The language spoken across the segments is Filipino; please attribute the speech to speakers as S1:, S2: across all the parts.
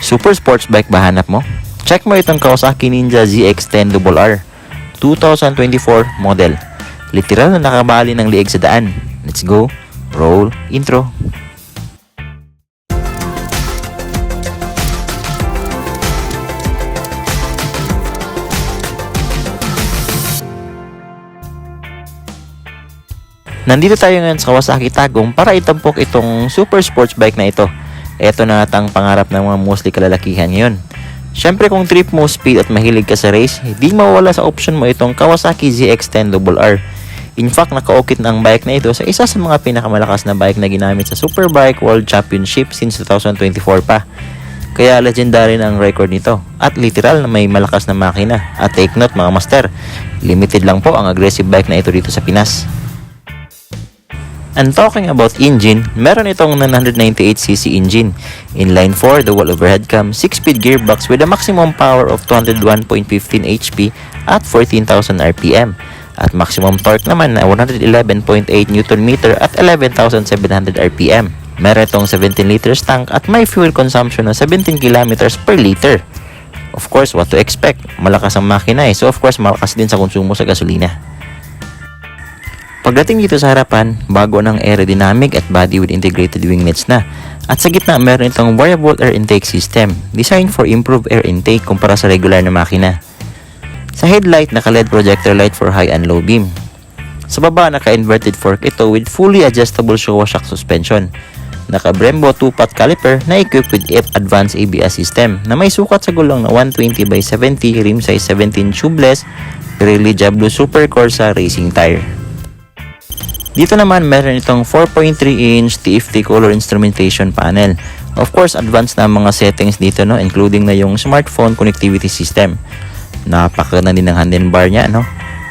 S1: Super sports bike ba hanap mo? Check mo itong Kawasaki Ninja ZX-10RR 2024 model. Literal na nakabali ng liig sa daan. Let's go, roll, intro. Nandito tayo ngayon sa Kawasaki Tagum para itampok itong super sports bike na ito. Ito na atang pangarap ng mga mostly kalalakihan ngayon. Syempre kung trip mo speed at mahilig ka sa race, hindi mawala sa option mo itong Kawasaki ZX-10RR. In fact, nakaukit na ang bike na ito sa isa sa mga pinakamalakas na bike na ginamit sa Superbike World Championship since 2024 pa. Kaya legendary na ang record nito at literal na may malakas na makina. At take note mga master, limited lang po ang aggressive bike na ito dito sa Pinas. And talking about engine, meron itong 998cc engine, inline 4, dual overhead cam, 6-speed gearbox with a maximum power of 201.15 HP at 14,000 RPM. At maximum torque naman na 111.8 Nm at 11,700 RPM. Meron itong 17 liters tank at may fuel consumption na 17 km per liter. Of course, what to expect? Malakas ang makina so of course malakas din sa konsumo sa gasolina. Pagdating dito sa harapan, bago ng aerodynamic at body with integrated winglets na. At sa gitna, meron itong variable air intake system, designed for improved air intake kumpara sa regular na makina. Sa headlight, naka-LED projector light for high and low beam. Sa baba, naka-inverted fork ito with fully adjustable Showa shock suspension. Naka-Brembo 2-pot caliper na equipped with advanced ABS system na may sukat sa gulong na 120/70 rim size 17 tubeless Pirelli Diablo Super Corsa racing tire. Dito naman meron itong 4.3-inch TFT color instrumentation panel. Of course, advanced na mga settings dito, no, including na yung smartphone connectivity system. Napakaganda din ng handlebar niya, no.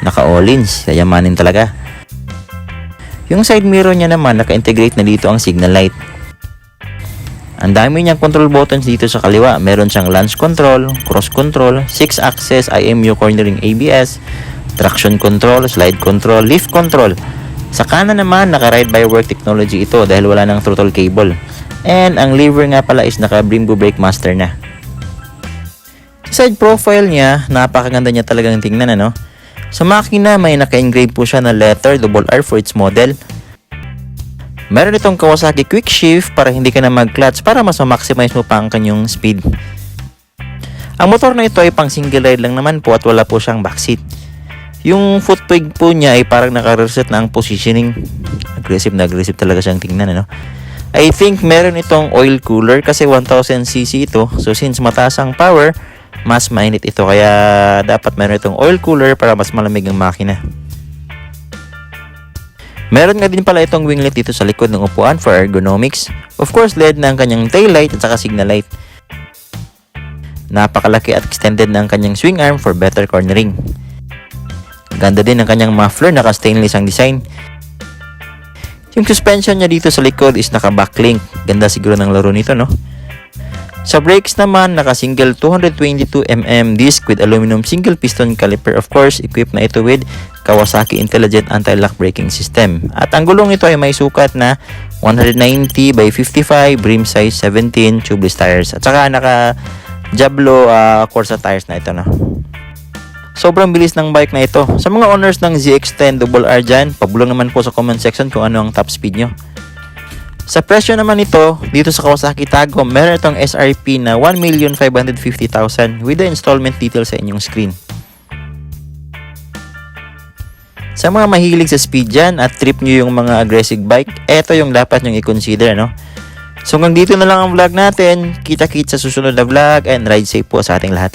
S1: Naka all-ins, yayamanin talaga. Yung side mirror niya naman, naka-integrate na dito ang signal light. Ang dami niyang control buttons dito sa kaliwa. Meron siyang launch control, cross control, 6-axis IMU cornering ABS, traction control, slide control, lift control. Sa kanan naman, naka-ride-by-work technology ito dahil wala ng throttle cable. And ang lever nga pala is naka-Brembo Brake Master na. Sa side profile niya, napakaganda niya talagang tingnan, ano? Sa makina, may naka-engrave po siya na letter R for its model. Meron itong Kawasaki Quick Shift para hindi ka na mag-clutch para mas ma-maximize mo pa ang kanyang speed. Ang motor na ito ay pang single ride lang naman po at wala po siyang backseat. Yung foot peg po niya ay parang naka-reset na ang positioning. Aggressive na aggressive talaga siyang tingnan, ano? I think meron itong oil cooler kasi 1000cc ito. So since mataas ang power, mas mainit ito. Kaya dapat meron itong oil cooler para mas malamig ang makina. Meron nga din pala itong winglet dito sa likod ng upuan for ergonomics. Of course, LED na ang kanyang taillight at saka signal light. Napakalaki at extended na ang kanyang swing arm for better cornering. Ganda din ang kanyang muffler, naka-stainless ang design. Yung suspension niya dito sa likod is naka-backlink. Ganda siguro ng laro nito, no? Sa brakes naman, naka-single 222mm disc with aluminum single piston caliper. Of course, equipped na ito with Kawasaki Intelligent Anti-Lock Braking System. At ang gulong ito ay may sukat na 190/55 rim size 17 tubeless tires. At saka naka-Diablo Corsa tires na ito, no? Sobrang bilis ng bike na ito. Sa mga owners ng ZX-10RR dyan, pabulong naman po sa comment section kung ano ang top speed nyo. Sa presyo naman ito, dito sa Kawasaki Tagum, meron itong SRP na 1,550,000 with the installment detail sa inyong screen. Sa mga mahilig sa speed dyan at trip nyo yung mga aggressive bike, eto yung dapat nyong i-consider, no? So hanggang dito na lang ang vlog natin. Kita-kits sa susunod na vlog and ride safe po sa ating lahat.